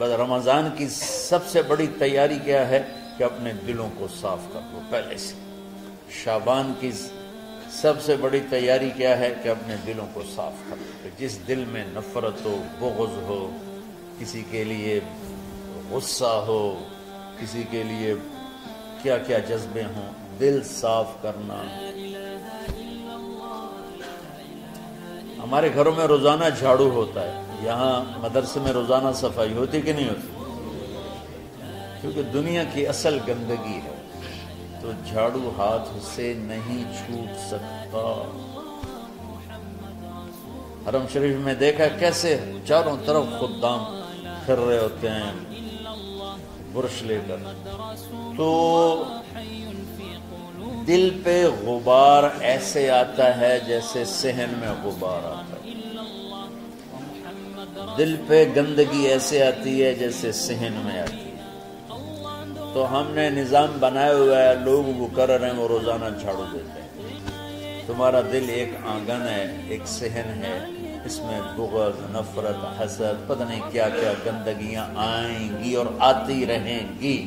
بس رمضان کی سب سے بڑی تیاری کیا ہے کہ اپنے دلوں کو صاف کر لو پہلے سے. شعبان کی سب سے بڑی تیاری کیا ہے کہ اپنے دلوں کو صاف کر لو. جس دل میں نفرت ہو، بغض ہو، کسی کے لیے غصہ ہو، کسی کے لیے کیا کیا جذبے ہوں، دل صاف کرنا. ہمارے گھروں میں روزانہ جھاڑو ہوتا ہے، یہاں مدرسے میں روزانہ صفائی ہوتی کہ نہیں ہوتی؟ کیونکہ دنیا کی اصل گندگی ہے تو جھاڑو ہاتھ سے نہیں چھوٹ سکتا. حرم شریف میں دیکھا کیسے چاروں طرف خدام پھر رہے ہوتے ہیں برش لے کر. تو دل پہ غبار ایسے آتا ہے جیسے صحن میں غبار آتا ہے. دل پہ گندگی ایسے آتی ہے جیسے صحن میں آتی ہے. تو ہم نے نظام بنایا ہوا ہے، لوگ وہ کر رہے ہیں، وہ روزانہ جھاڑو دیتے ہیں. تمہارا دل ایک آنگن ہے، ایک صحن ہے، اس میں بغض، نفرت، حسد، پتہ نہیں کیا کیا گندگیاں آئیں گی اور آتی رہیں گی.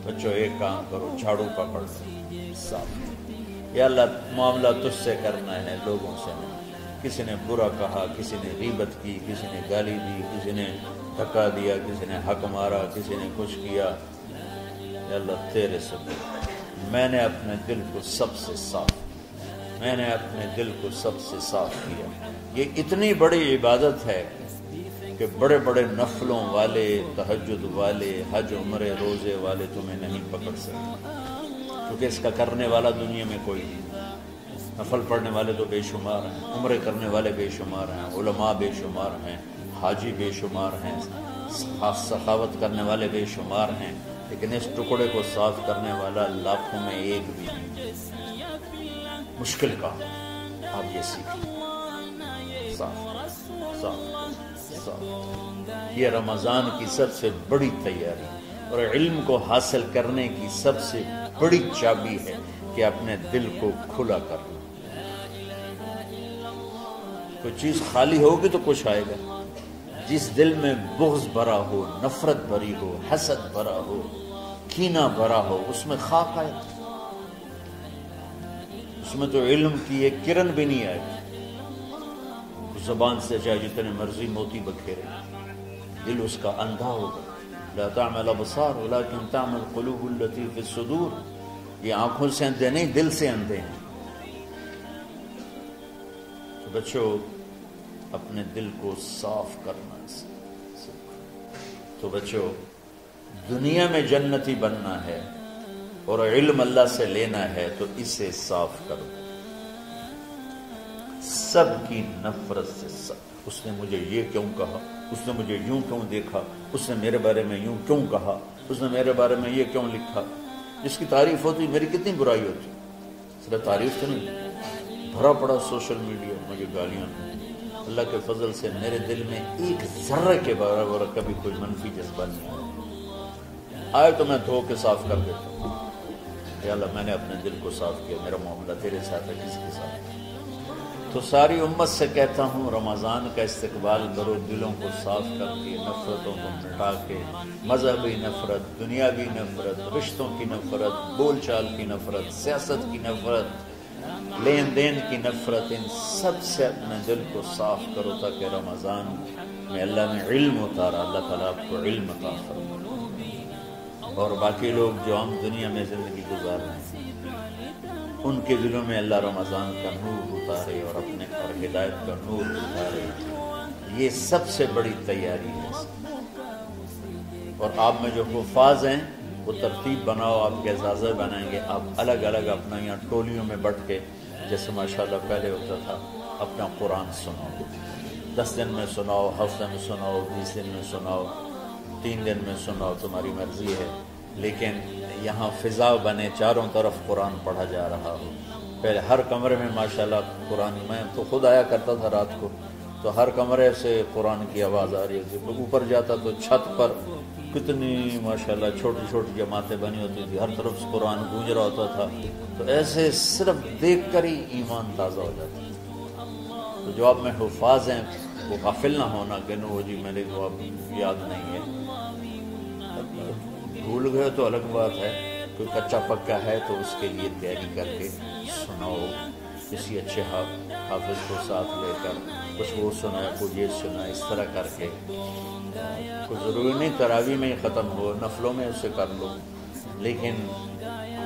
بچوں ایک کام کرو، جھاڑو پکڑ لو صاف. یا اللہ معاملہ تجھ سے کرنا ہے، لوگوں سے نہیں. کسی نے برا کہا، کسی نے غیبت کی، کسی نے گالی دی، کسی نے دھکا دیا، کسی نے حق مارا، کسی نے کچھ کیا. یا اللہ تیرے سے میں نے اپنے دل کو سب سے صاف، میں نے اپنے دل کو سب سے صاف کیا. یہ اتنی بڑی عبادت ہے کہ بڑے بڑے نفلوں والے، تہجد والے، حج عمرے روزے والے تمہیں نہیں پکڑ سکتے، کیونکہ اس کا کرنے والا دنیا میں کوئی نہیں. نفل پڑھنے والے تو بے شمار ہیں، عمرے کرنے والے بے شمار ہیں، علماء بے شمار ہیں، حاجی بے شمار ہیں، سخاوت کرنے والے بے شمار ہیں، لیکن اس ٹکڑے کو صاف کرنے والا لاکھوں میں ایک بھی نہیں. مشکل کام آپ یہ سیکھیں، صاف صاف صاف. یہ رمضان کی سب سے بڑی تیاری اور علم کو حاصل کرنے کی سب سے بڑی چابی ہے کہ اپنے دل کو کھلا کرنا. کوئی چیز خالی ہوگی تو کچھ آئے گا. جس دل میں بغض بھرا ہو، نفرت بھری ہو، حسد بھرا ہو، کینہ بھرا ہو، اس میں خاک آئے، اس میں تو علم کی ایک کرن بھی نہیں آئے. زبان سے چاہے جتنے مرضی موتی بکھیرے، دل اس کا اندھا ہوگا. لا تعمل الابصار ولكن تعمل القلوب التي في الصدور. یہ آنکھوں سے اندھے نہیں، دل سے اندھے ہیں. تو بچوں اپنے دل کو صاف کرنا. تو بچوں دنیا میں جنتی بننا ہے اور علم اللہ سے لینا ہے تو اسے صاف کرو. سب کی نفرت سے سب. اس نے مجھے یہ کیوں کہا، اس نے مجھے یوں کیوں دیکھا، اس نے میرے بارے میں یوں کیوں کہا، اس نے میرے بارے میں یہ کیوں لکھا. جس کی تعریف ہوتی میری کتنی برائی ہوتی. صرف تعریف تو نہیں، بھرا پڑا سوشل میڈیا مجھے گالیاں. اللہ کے فضل سے میرے دل میں ایک ذرے کے برابر کبھی کوئی منفی جذبہ نہیں آئے تو میں دھو کے صاف کر دیتا ہوں. یا اللہ میں نے اپنے دل کو صاف کیا، میرا معاملہ تیرے ساتھ ہے، کسی کے ساتھ. تو ساری امت سے کہتا ہوں رمضان کا استقبال کرو، دلوں کو صاف کر کے، نفرتوں کو مٹا کے. مذہبی نفرت، دنیاوی نفرت، رشتوں کی نفرت، بول چال کی نفرت، سیاست کی نفرت، لین دین کی نفرت، ان سب سے اپنے دل کو صاف کرو تاکہ رمضان میں اللہ نے علم اتارا، اللہ تعالیٰ آپ کو علم عطا فرمائے. اور باقی لوگ جو ہم دنیا میں زندگی گزار رہے ہیں ان کے دلوں میں اللہ رمضان کا نور اتارے اور اپنے اور ہدایت کا نور اتارے. یہ سب سے بڑی تیاری ہے. اور آپ میں جو حفاظ ہیں وہ ترتیب بناؤ، آپ کے اعزازہ بنائیں گے. آپ الگ الگ اپنا یہاں ٹولیوں میں بٹ کے، جیسے ماشاءاللہ پہلے ہوتا تھا، اپنا قرآن سناؤ. 10 دن میں سناؤ، ہفتے میں سناؤ، 20 دن میں سناؤ، 3 دن میں سناؤ، تمہاری مرضی ہے. لیکن یہاں فضا بنے، چاروں طرف قرآن پڑھا جا رہا ہو. پہلے ہر کمرے میں ماشاءاللہ قرآن، میں تو خود آیا کرتا تھا رات کو، تو ہر کمرے سے قرآن کی آواز آ رہی ہوتی. اوپر جاتا تو چھت پر کتنی ماشاءاللہ چھوٹی چھوٹی جماعتیں بنی ہوتی تھی، ہر طرف سے قرآن گونج رہا ہوتا تھا. تو ایسے صرف دیکھ کر ہی ایمان تازہ ہو جاتا. تو جو آپ میں حفاظ ہیں وہ غافل نہ ہونا کہ نو جی میرے کو اب یاد نہیں ہے. بھول گئے تو الگ بات ہے، کوئی کچا پکا ہے تو اس کے لیے تیاری کر کے سناؤ، کسی اچھے حافظ کو ساتھ لے کر کچھ وہ سنائے، کوئی یہ سنائے، اس طرح کر کے. کوئی ضروری نہیں تراویح میں ہی ختم ہو، نفلوں میں اسے کر لو، لیکن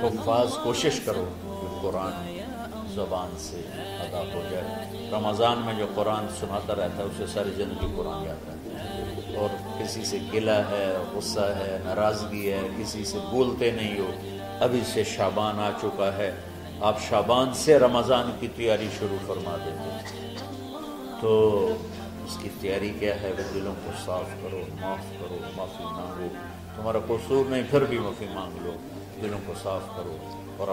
حفاظ کوشش کرو کہ قرآن زبان سے ادا ہو جائے. رمضان میں جو قرآن سناتا رہتا ہے اسے ساری زندگی قرآن یاد رہتا ہے. اور کسی سے گلہ ہے، غصہ ہے، ناراضگی ہے، کسی سے بولتے نہیں ہو، ابھی سے شعبان آ چکا ہے، آپ شعبان سے رمضان کی تیاری شروع فرما دیتے. تو اس کی تیاری کیا ہے؟ وہ دلوں کو صاف کرو، معاف کرو، معافی مانگو. تمہارا قصور نہیں پھر بھی معافی مانگ لو، دلوں کو صاف کرو. اور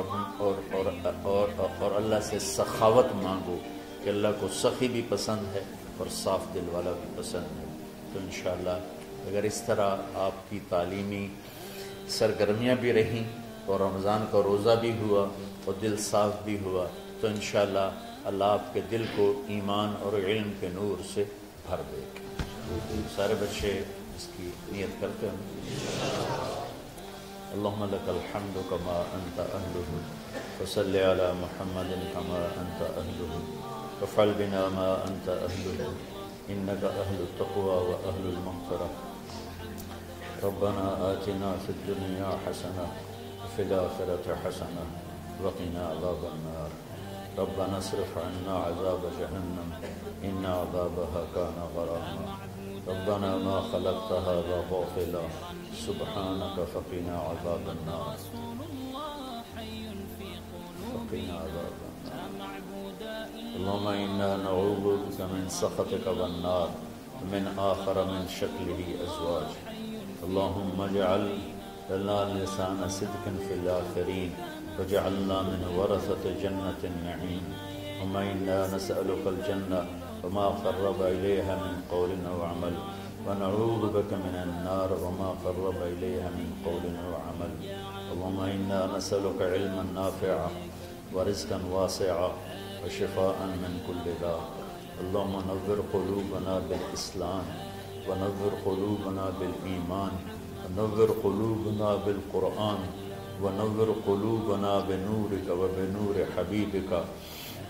اللہ سے سخاوت مانگو کہ اللہ کو سخی بھی پسند ہے اور صاف دل والا بھی پسند ہے. تو انشاءاللہ اگر اس طرح آپ کی تعلیمی سرگرمیاں بھی رہیں اور رمضان کا روزہ بھی ہوا اور دل صاف بھی ہوا تو انشاءاللہ اللہ آپ کے دل کو ایمان اور علم کے نور سے بھر دے گا. سارے بچے اس کی نیت کرتے ہیں. اللہم لک الحمد کما انت اہلہ وصلی علی محمد کما انت اہلہ وفعل بنا ما انت اہلہ انک اہل التقوی و اہل المغفرہ. ربنا آتنا فی الدنیا حسنہ وفی الآخرۃ حسنہ وقنا عذاب النار. ربنا اصرف عنا عذاب جہنم ان عذابها كان غراما. ربنا ما خلقت هذا باطلا سبحانك فقنا عذاب النار. فقنا عذاب النار. اللهم إنا نعوذ بك من سخطك والنار ومن آخر من شكله أزواج. اللهم اجعل لنا لسان صدق في الآخرين وجعلنا من ورثة جنة النعيم. اللهم إنا نسألك الجنة وما قرب إليها من قول أو عمل ونعوذ بك من النار وما قرب إليها من قول أو عمل. اللهم إنا نسألك علما نافعا ورزقا واسعا وشفاء من كل داء. اللهم نور قلوبنا بالإسلام ونور قلوبنا بالإيمان ونور قلوبنا بالقرآن ونور قلوبنا بنورك وبنور حبيبك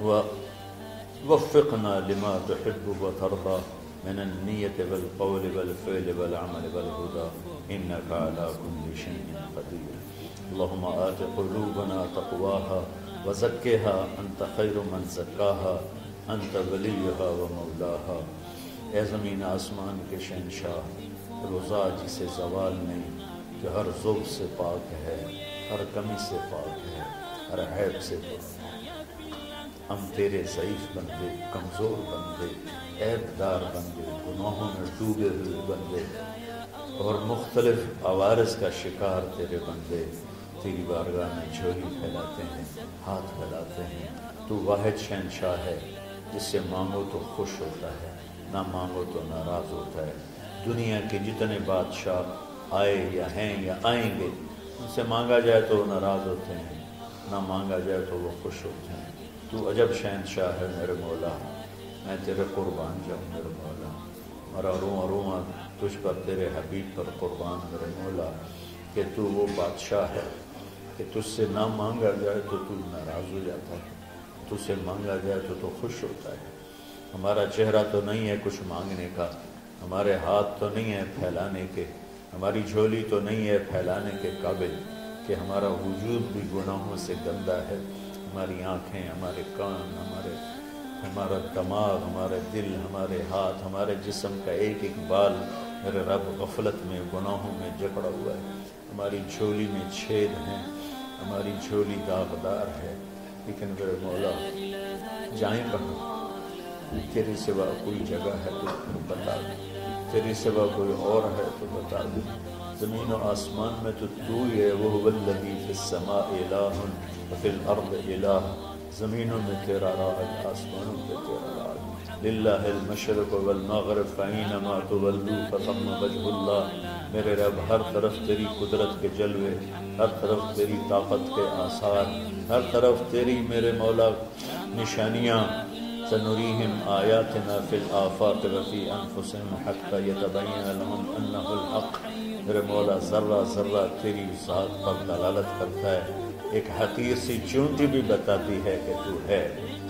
ووفقنا لما تحب وترضى من النية والقول والفعل والعمل والهدى إنك على كل شيء قدير. اللهم آت قلوبنا تقواها وزكها أنت خير من زكاها أنت وليها ومولاها. اے زمین آسمان کے شہنشاہ، وہ ذات جسے زوال نہیں، جو ہر ذوق سے پاک ہے، ہر کمی سے پاک ہے، ہر عیب سے پاک ہے. ہم تیرے ضعیف بندے، کمزور بندے، عیب دار بندے، گناہوں میں ڈوبے ہوئے بندے اور مختلف عوارض کا شکار تیرے بندے تیری بارگاہ میں جھولی پھیلاتے ہیں، ہاتھ پھیلاتے ہیں. تو واحد شہنشاہ ہے جس سے مانگو تو خوش ہوتا ہے، نہ مانگو تو ناراض ہوتا ہے. دنیا کے جتنے بادشاہ آئے یا ہیں یا آئیں گے، ان سے مانگا جائے تو وہ ناراض ہوتے ہیں، نہ مانگا جائے تو وہ خوش ہوتے ہیں. تو عجب شہنشاہ ہے میرے مولا، میں تیرے قربان جاؤں میرے مولا. میرا روما تجھ پر، تیرے حبیب پر قربان میرے مولا، کہ تو وہ بادشاہ ہے کہ تجھ سے نہ مانگا جائے تو تو ناراض ہو جاتا ہے، تجھ سے مانگا جائے تو خوش ہوتا ہے. ہمارا چہرہ تو نہیں ہے کچھ مانگنے کا، ہمارے ہاتھ تو نہیں ہے پھیلانے کے، ہماری جھولی تو نہیں ہے پھیلانے کے قابل، کہ ہمارا وجود بھی گناہوں سے گندا ہے. ہماری آنکھیں، ہمارے کان، ہمارا دماغ، ہمارے دل، ہمارے ہاتھ، ہمارے جسم کا ایک ایک بال میرے رب غفلت میں، گناہوں میں جکڑا ہوا ہے. ہماری جھولی میں چھید ہیں، ہماری جھولی داغدار ہے. لیکن میرے مولا جائیں کہاں؟ تیرے سوا کوئی جگہ ہے تو بتا دے، تیرے سوا کوئی اور ہے تو بتا دے. زمین و آسمان میں تو ہی ہے. وہ الذی فی السماء الہ وفی الارض الہ. زمینوں میں تیرا راج، آسمانوں میں تیرا راج. للہ المشرق والمغرب فینما تولوا فثم وجہ اللہ. میرے رب ہر طرف تیری قدرت کے جلوے، ہر طرف تیری طاقت کے آثار، ہر طرف تیری میرے مولا نشانیاں. سنريهم آياتنا في الآفاق وفي أنفسهم حتى يتبين لهم أنه الحق میرے مولا ذرہ ذرہ تیری ذات پر دلالت کرتا ہے، ایک حقیر سی چونٹی بھی بتاتی ہے کہ تو ہے،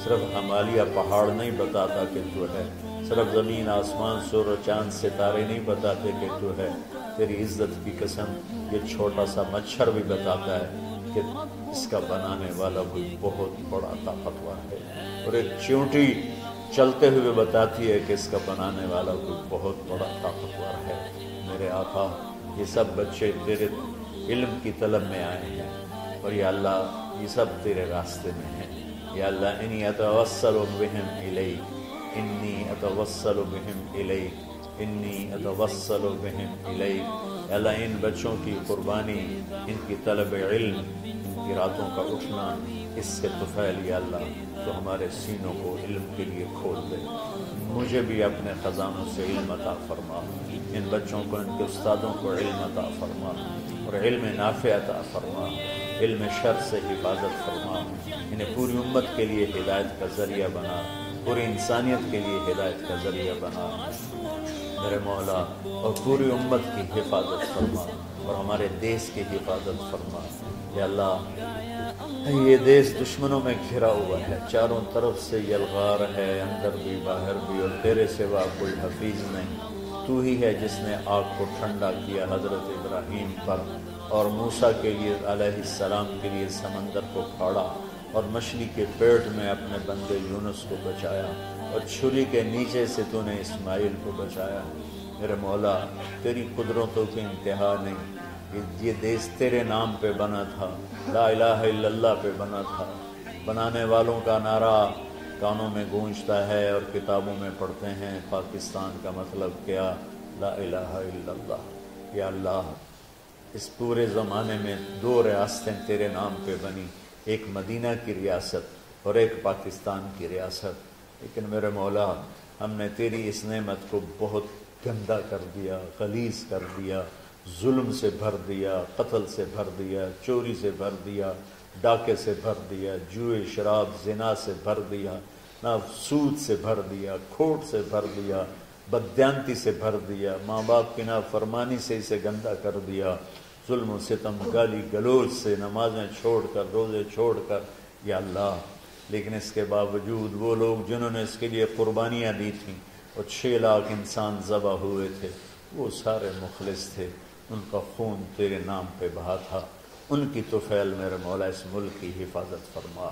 صرف ہمالیہ پہاڑ نہیں بتاتا کہ تو ہے، صرف زمین آسمان سور و چاند ستارے نہیں بتاتے کہ تو ہے، تیری عزت کی قسم یہ چھوٹا سا مچھر بھی بتاتا ہے کہ اس کا بنانے والا کوئی بہت بڑا طاقتور ہے، اور ایک چونٹی چلتے ہوئے بتاتی ہے کہ اس کا بنانے والا کوئی بہت بڑا طاقتور ہے۔ میرے آقا، یہ سب بچے تیرے علم کی طلب میں آئے ہیں، اور یا اللہ یہ سب تیرے راستے میں ہیں۔ یا اللہ انی اتوسل بہم الیک، انی اتوسل بہم الیک، انی اتوسل بہم الیک۔ یا اللہ ان بچوں کی قربانی، ان کی طلب علم، ان کی راتوں کا اٹھنا، اس سے طفیل یا اللہ تو ہمارے سینوں کو علم کے لیے کھول دے۔ مجھے بھی اپنے خزانوں سے علم عطا فرما، ان بچوں کو، ان کے استادوں کو علم عطا فرما، اور علم نافع عطا فرما، علم شر سے حفاظت فرما، انہیں پوری امت کے لیے ہدایت کا ذریعہ بنا، پوری انسانیت کے لیے ہدایت کا ذریعہ بنا میرے مولا، اور پوری امت کی حفاظت فرما، اور ہمارے دیس کی حفاظت فرما۔ یا اللہ یہ دیس دشمنوں میں گھرا ہوا ہے، چاروں طرف سے یلغار ہے، اندر بھی باہر بھی، اور تیرے سوا کوئی حفیظ نہیں۔ تو ہی ہے جس نے آگ کو ٹھنڈا کیا حضرت ابراہیم پر، اور موسیٰ کے لیے علیہ السلام کے لیے سمندر کو پھاڑا، اور مچھلی کے پیٹ میں اپنے بندے یونس کو بچایا، اور چھری کے نیچے سے تو نے اسماعیل کو بچایا۔ میرے مولا تیری قدرتوں کی انتہا نہیں، یہ دیس تیرے نام پہ بنا تھا، لا الہ الا اللہ پہ بنا تھا، بنانے والوں کا نعرہ کانوں میں گونجتا ہے اور کتابوں میں پڑھتے ہیں، پاکستان کا مطلب کیا؟ لا الہ الا اللہ۔ یا اللہ اس پورے زمانے میں 2 ریاستیں تیرے نام پہ بنی، ایک مدینہ کی ریاست اور ایک پاکستان کی ریاست، لیکن میرے مولا ہم نے تیری اس نعمت کو بہت گندا کر دیا، غلیظ کر دیا، ظلم سے بھر دیا، قتل سے بھر دیا، چوری سے بھر دیا، ڈاکے سے بھر دیا، جوئے شراب زنا سے بھر دیا، نہ سود سے بھر دیا، کھوٹ سے بھر دیا، بددیانتی سے بھر دیا، ماں باپ کی نافرمانی سے اسے گندا کر دیا، ظلم و ستم، گالی گلوچ سے، نمازیں چھوڑ کر، روزے چھوڑ کر، یا اللہ لیکن اس کے باوجود وہ لوگ جنہوں نے اس کے لیے قربانیاں دی تھیں، اور 6 لاکھ انسان ذبح ہوئے تھے، وہ سارے مخلص تھے، ان کا خون تیرے نام پہ بہا تھا، ان کی طفیل میرے مولا اس ملک کی حفاظت فرما،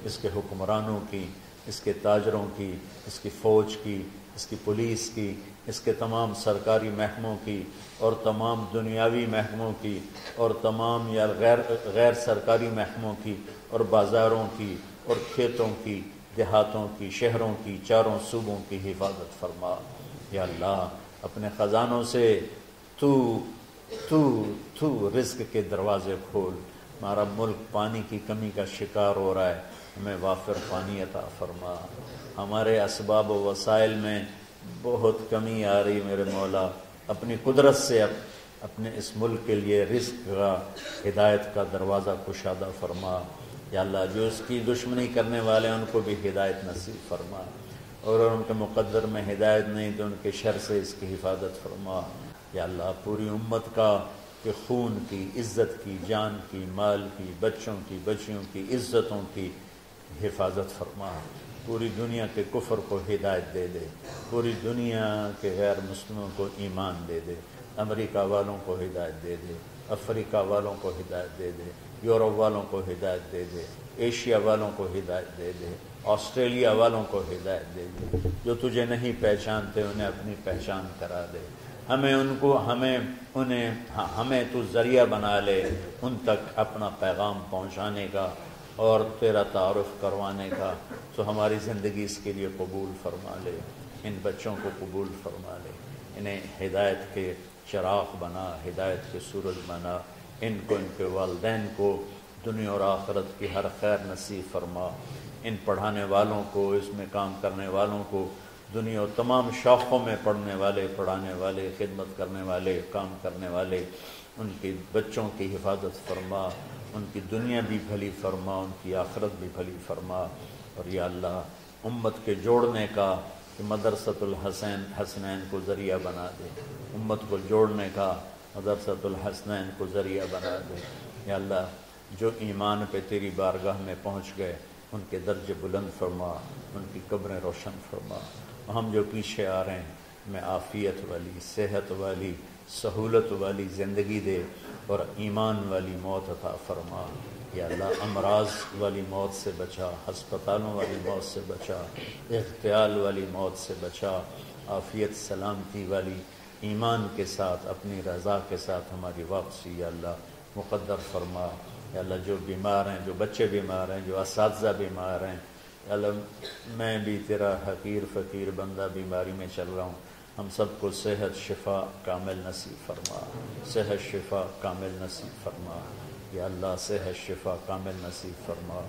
اس کے حکمرانوں کی، اس کے تاجروں کی، اس کی فوج کی، اس کی پولیس کی، اس کے تمام سرکاری محکموں کی، اور تمام دنیاوی محکموں کی، اور تمام یا غیر سرکاری محکموں کی، اور بازاروں کی، اور کھیتوں کی، دیہاتوں کی، شہروں کی، چاروں صوبوں کی حفاظت فرما۔ یا اللہ اپنے خزانوں سے تو رزق کے دروازے کھول، ہمارا ملک پانی کی کمی کا شکار ہو رہا ہے، ہمیں وافر پانی عطا فرما، ہمارے اسباب و وسائل میں بہت کمی آ رہی میرے مولا، اپنی قدرت سے اپنے اس ملک کے لیے رزق کا، ہدایت کا دروازہ کشادہ فرما۔ یا اللہ جو اس کی دشمنی کرنے والے ہیں ان کو بھی ہدایت نصیب فرما، اور ان کے مقدر میں ہدایت نہیں تو ان کے شر سے اس کی حفاظت فرما۔ یا اللہ پوری امت کا کہ خون کی، عزت کی، جان کی، مال کی، بچوں کی، بچیوں کی، عزتوں کی حفاظت فرما، پوری دنیا کے کفر کو ہدایت دے دے، پوری دنیا کے غیر مسلموں کو ایمان دے دے، امریکہ والوں کو ہدایت دے دے، افریقہ والوں کو ہدایت دے دے، یورپ والوں کو ہدایت دے دے، ایشیا والوں کو ہدایت دے دے، آسٹریلیا والوں کو ہدایت دے دے، جو تجھے نہیں پہچانتے انہیں اپنی پہچان کرا دے، ہمیں تو ذریعہ بنا لے ان تک اپنا پیغام پہنچانے کا اور تیرا تعارف کروانے کا، تو ہماری زندگی اس کے لیے قبول فرما لے، ان بچوں کو قبول فرما لے، انہیں ہدایت کے چراغ بنا، ہدایت کے سورج بنا، ان کو، ان کے والدین کو دنیا اور آخرت کی ہر خیر نصیب فرما، ان پڑھانے والوں کو، اس میں کام کرنے والوں کو، دنیا اور تمام شاخوں میں پڑھنے والے، پڑھانے والے، خدمت کرنے والے، کام کرنے والے، ان کے بچوں کی حفاظت فرما، ان کی دنیا بھی بھلی فرما، ان کی آخرت بھی بھلی فرما، اور یا اللہ امت کے جوڑنے کا کہ مدرسۃ الحسنین کو ذریعہ بنا دے، امت کو جوڑنے کا مدرسۃ الحسنین کو ذریعہ بنا دے۔ یا اللہ جو ایمان پہ تیری بارگاہ میں پہنچ گئے ان کے درجے بلند فرما، ان کی قبریں روشن فرما۔ ہم جو پیچھے آ رہے ہیں میں عافیت والی، صحت والی، سہولت والی زندگی دے اور ایمان والی موت عطا فرما۔ یا اللہ امراض والی موت سے بچا، ہسپتالوں والی موت سے بچا، اغتیال والی موت سے بچا، عافیت سلامتی والی ایمان کے ساتھ اپنی رضا کے ساتھ ہماری واپسی یا اللہ مقدر فرما۔ یا اللہ جو بیمار ہیں، جو بچے بیمار ہیں، جو اساتذہ بیمار ہیں، یا اللہ میں بھی تیرا حقیر فقیر بندہ بیماری میں چل رہا ہوں، ہم سب کو صحت شفا کامل نصیب فرما، صحت شفا کامل نصیب فرما۔ یا اللہ صحت شفا کامل نصیب فرما۔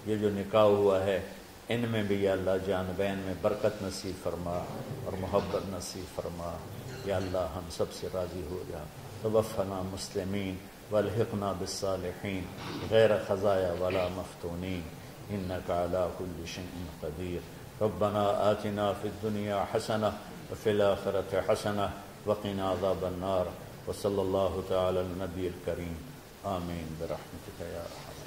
یہ جو نکاح ہوا ہے ان میں بھی یا اللہ جان بین میں برکت نصیب فرما اور محبت نصیب فرما۔ یا اللہ ہم سب سے راضی ہو جا۔ توفنا مسلمین والحقنا بالصالحین غیر خزایا ولا مفتونین انک علی کل شیء قدیر۔ ربنا آتنا فی الدنیا حسنہ وفی الآخرۃ حسنہ وقنا عذاب النار۔ وصلی اللہ تعالی علی النبی الکریم۔ آمین برحمتک یا ارحم۔